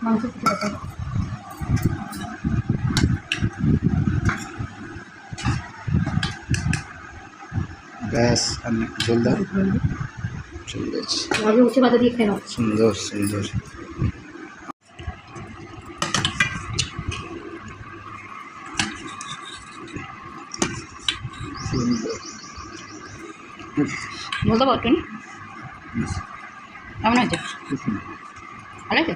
মাংস কিছু ব্যাস আর একটু ঝোল দাও, চলে যাচ্ছে। আগে উঠে বাদে দিয়ে খেয়ে নাও। সুন্দর সুন্দর। বলতে পারতো নি কেমন আছে? ভালো আছে?